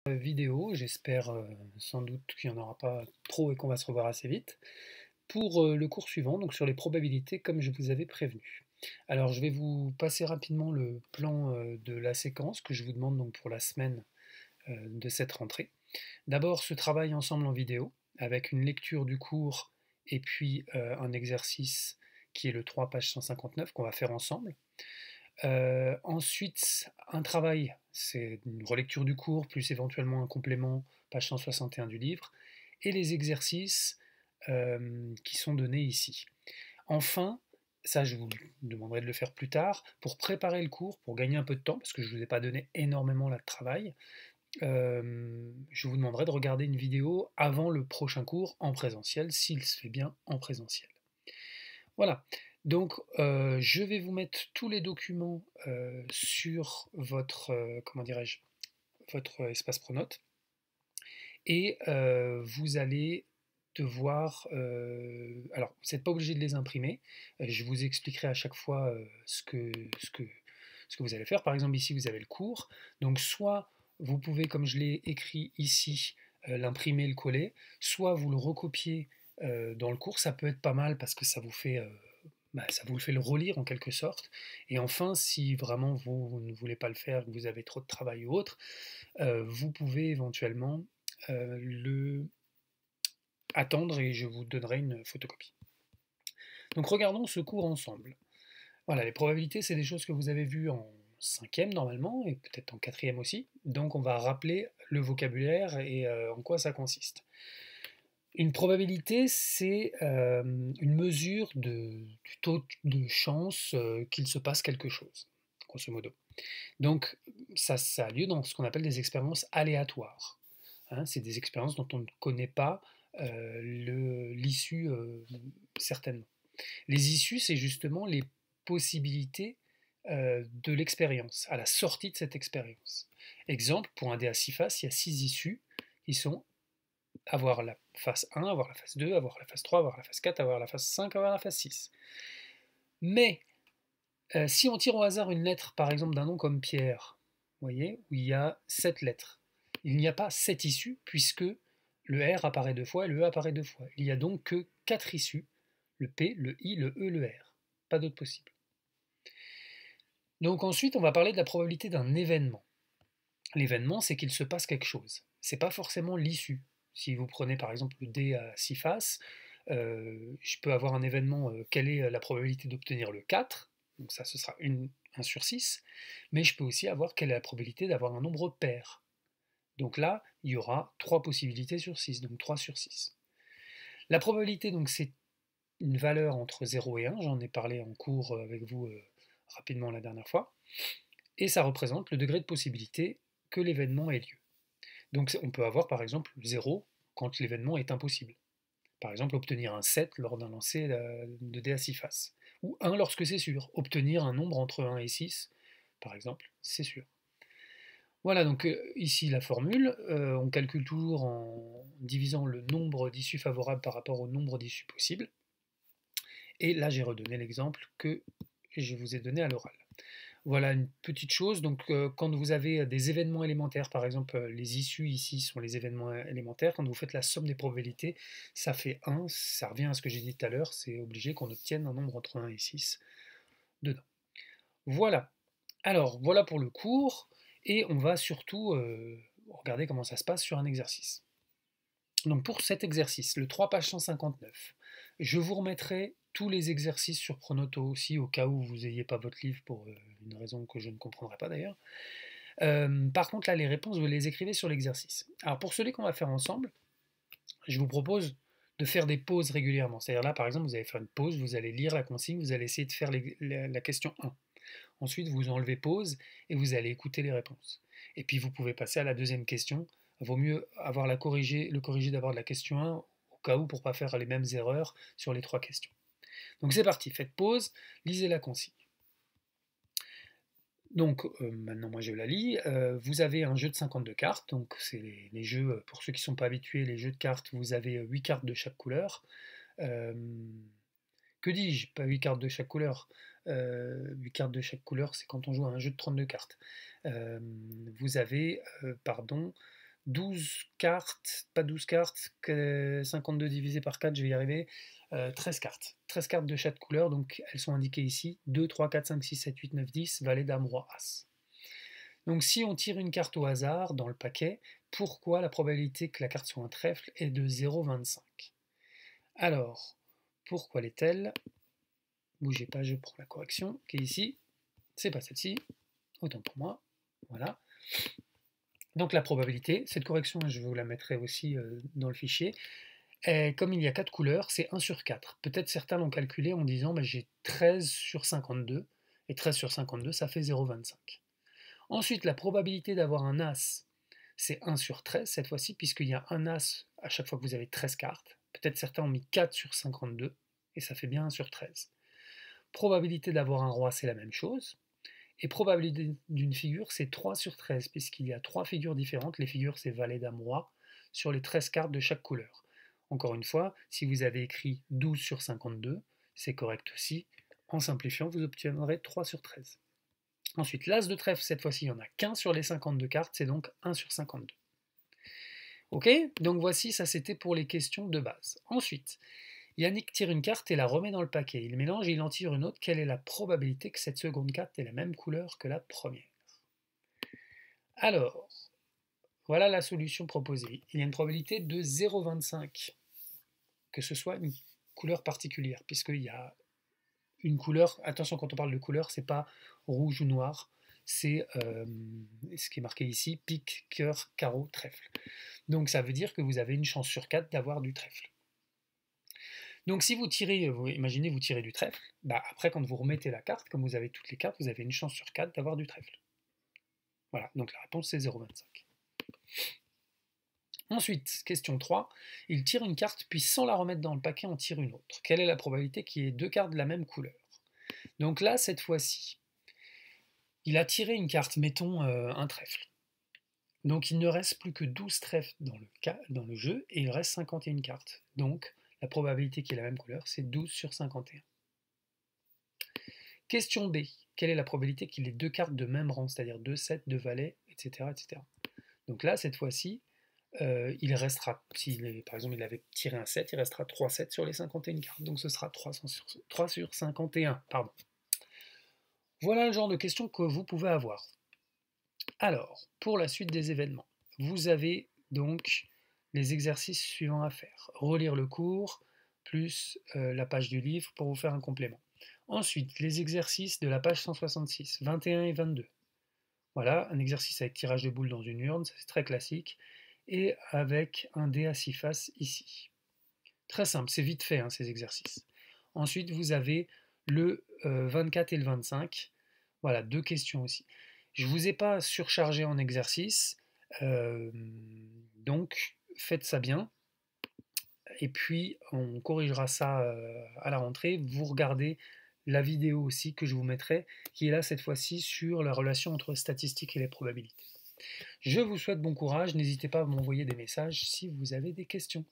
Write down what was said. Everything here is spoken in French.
Vidéo, j'espère sans doute qu'il n'y en aura pas trop et qu'on va se revoir assez vite, pour le cours suivant, donc sur les probabilités comme je vous avais prévenu. Alors je vais vous passer rapidement le plan de la séquence que je vous demande donc pour la semaine de cette rentrée. D'abord ce travail ensemble en vidéo, avec une lecture du cours et puis un exercice qui est le 3 page 159 qu'on va faire ensemble. Ensuite, un travail, c'est une relecture du cours, plus éventuellement un complément, page 161 du livre, et les exercices qui sont donnés ici. Enfin, ça je vous demanderai de le faire plus tard, pour préparer le cours, pour gagner un peu de temps, parce que je ne vous ai pas donné énormément là de travail, je vous demanderai de regarder une vidéo avant le prochain cours en présentiel, s'il se fait bien en présentiel. Voilà, donc je vais vous mettre tous les documents sur votre, comment dirais-je, votre espace Pronote, et vous allez devoir, alors vous n'êtes pas obligé de les imprimer, je vous expliquerai à chaque fois ce que vous allez faire. Par exemple ici vous avez le cours, donc soit vous pouvez, comme je l'ai écrit ici, l'imprimer, le coller, soit vous le recopiez dans le cours, ça peut être pas mal parce que ça vous fait le relire en quelque sorte. Et enfin, si vraiment vous ne voulez pas le faire, que vous avez trop de travail ou autre, vous pouvez éventuellement le attendre et je vous donnerai une photocopie. Donc regardons ce cours ensemble. Voilà, les probabilités, c'est des choses que vous avez vues en cinquième normalement, et peut-être en quatrième aussi. Donc on va rappeler le vocabulaire et en quoi ça consiste. Une probabilité, c'est une mesure du taux de chance qu'il se passe quelque chose, grosso modo. Donc ça a lieu dans ce qu'on appelle des expériences aléatoires. Hein, c'est des expériences dont on ne connaît pas l'issue certainement. Les issues, c'est justement les possibilités de l'expérience, à la sortie de cette expérience. Exemple, pour un dé à 6 faces, il y a 6 issues qui sont avoir la phase 1, avoir la phase 2, avoir la phase 3, avoir la phase 4, avoir la phase 5, avoir la phase 6. Mais si on tire au hasard une lettre, par exemple d'un nom comme Pierre, vous voyez, où il y a 7 lettres, il n'y a pas 7 issues puisque le R apparaît 2 fois et le E apparaît 2 fois. Il n'y a donc que 4 issues, le P, le I, le E, le R. Pas d'autre possible. Donc ensuite, on va parler de la probabilité d'un événement. L'événement, c'est qu'il se passe quelque chose. C'est pas forcément l'issue. Si vous prenez par exemple le dé à 6 faces, je peux avoir un événement, quelle est la probabilité d'obtenir le 4, donc ça ce sera 1 sur 6, mais je peux aussi avoir quelle est la probabilité d'avoir un nombre pair. Donc là, il y aura 3 possibilités sur 6, donc 3 sur 6. La probabilité, donc c'est une valeur entre 0 et 1, j'en ai parlé en cours avec vous rapidement la dernière fois, et ça représente le degré de possibilité que l'événement ait lieu. Donc on peut avoir par exemple 0 quand l'événement est impossible. Par exemple, obtenir un 7 lors d'un lancer de dés à 6 faces. Ou 1 lorsque c'est sûr. Obtenir un nombre entre 1 et 6, par exemple, c'est sûr. Voilà, donc ici la formule, on calcule toujours en divisant le nombre d'issues favorables par rapport au nombre d'issues possibles. Et là, j'ai redonné l'exemple que je vous ai donné à l'oral. Voilà une petite chose, donc quand vous avez des événements élémentaires, par exemple les issues ici sont les événements élémentaires, quand vous faites la somme des probabilités, ça fait 1, ça revient à ce que j'ai dit tout à l'heure, c'est obligé qu'on obtienne un nombre entre 1 et 6 dedans. Voilà, alors voilà pour le cours, et on va surtout regarder comment ça se passe sur un exercice. Donc pour cet exercice, le 3 page 159, je vous remettrai tous les exercices sur Pronoto aussi, au cas où vous n'ayez pas votre livre pour une raison que je ne comprendrai pas d'ailleurs. Par contre là, les réponses, vous les écrivez sur l'exercice. Alors pour celui qu'on va faire ensemble, je vous propose de faire des pauses régulièrement. C'est-à-dire là, par exemple, vous allez faire une pause, vous allez lire la consigne, vous allez essayer de faire la question 1. Ensuite, vous enlevez pause et vous allez écouter les réponses. Et puis vous pouvez passer à la deuxième question. Il vaut mieux avoir le corriger d'abord de la question 1, au cas où, pour ne pas faire les mêmes erreurs sur les 3 questions. Donc c'est parti, faites pause, lisez la consigne. Donc maintenant moi je la lis, vous avez un jeu de 52 cartes, donc c'est les jeux, pour ceux qui ne sont pas habitués, les jeux de cartes, vous avez 8 cartes de chaque couleur. Que dis-je? Pas 8 cartes de chaque couleur. 8 cartes de chaque couleur, c'est quand on joue à un jeu de 32 cartes. Vous avez, pardon, 12 cartes, pas 12 cartes, 52 divisé par 4, je vais y arriver, 13 cartes. 13 cartes de chaque couleur, donc elles sont indiquées ici, 2, 3, 4, 5, 6, 7, 8, 9, 10, valet, dame, roi, as. Donc si on tire une carte au hasard dans le paquet, pourquoi la probabilité que la carte soit un trèfle est de 0,25? Alors, pourquoi l'est-elle? Bougez pas, je prends la correction qui est ici. C'est pas celle-ci, autant pour moi. Voilà. Donc la probabilité, cette correction, je vous la mettrai aussi dans le fichier. Et comme il y a 4 couleurs, c'est 1 sur 4. Peut-être certains l'ont calculé en disant bah, j'ai 13 sur 52, et 13 sur 52, ça fait 0,25. Ensuite, la probabilité d'avoir un as, c'est 1 sur 13 cette fois-ci, puisqu'il y a un as à chaque fois que vous avez 13 cartes. Peut-être certains ont mis 4 sur 52, et ça fait bien 1 sur 13. Probabilité d'avoir un roi, c'est la même chose. Et probabilité d'une figure, c'est 3 sur 13, puisqu'il y a 3 figures différentes. Les figures, c'est valet, dame, roi, sur les 13 cartes de chaque couleur. Encore une fois, si vous avez écrit 12 sur 52, c'est correct aussi. En simplifiant, vous obtiendrez 3 sur 13. Ensuite, l'as de trèfle, cette fois-ci, il n'y en a qu'un sur les 52 cartes, c'est donc 1 sur 52. Ok? Donc voici, ça c'était pour les questions de base. Ensuite, Yannick tire une carte et la remet dans le paquet. Il mélange et il en tire une autre. Quelle est la probabilité que cette seconde carte ait la même couleur que la première? Alors, voilà la solution proposée. Il y a une probabilité de 0,25 que ce soit une couleur particulière, puisqu'il y a une couleur, attention quand on parle de couleur, c'est pas rouge ou noir, c'est ce qui est marqué ici, pique, cœur, carreau, trèfle. Donc ça veut dire que vous avez une chance sur 4 d'avoir du trèfle. Donc si vous tirez, imaginez vous tirez du trèfle, bah après quand vous remettez la carte, comme vous avez toutes les cartes, vous avez une chance sur 4 d'avoir du trèfle. Voilà, donc la réponse c'est 0,25. Ensuite, question 3, il tire une carte, puis sans la remettre dans le paquet, en tire une autre. Quelle est la probabilité qu'il y ait 2 cartes de la même couleur? Donc là, cette fois-ci, il a tiré une carte, mettons un trèfle. Donc il ne reste plus que 12 trèfles dans le jeu, et il reste 51 cartes. Donc la probabilité qu'il ait la même couleur, c'est 12 sur 51. Question B, quelle est la probabilité qu'il ait 2 cartes de même rang, c'est-à-dire 2 7, 2 valets, etc. etc. Donc là, cette fois-ci, il restera, par exemple il avait tiré un 7, il restera 3 7 sur les 51 cartes, donc ce sera 3 sur 51. Pardon. Voilà le genre de questions que vous pouvez avoir. Alors, pour la suite des événements, vous avez donc les exercices suivants à faire. Relire le cours, plus la page du livre pour vous faire un complément. Ensuite, les exercices de la page 166, 21 et 22. Voilà, un exercice avec tirage de boules dans une urne, c'est très classique, et avec un dé à 6 faces ici. Très simple, c'est vite fait hein, ces exercices. Ensuite, vous avez le 24 et le 25. Voilà, 2 questions aussi. Je ne vous ai pas surchargé en exercice, donc faites ça bien. Et puis, on corrigera ça à la rentrée. Vous regardez la vidéo aussi que je vous mettrai, qui est là cette fois-ci sur la relation entre statistiques et les probabilités. Je vous souhaite bon courage, n'hésitez pas à m'envoyer des messages si vous avez des questions.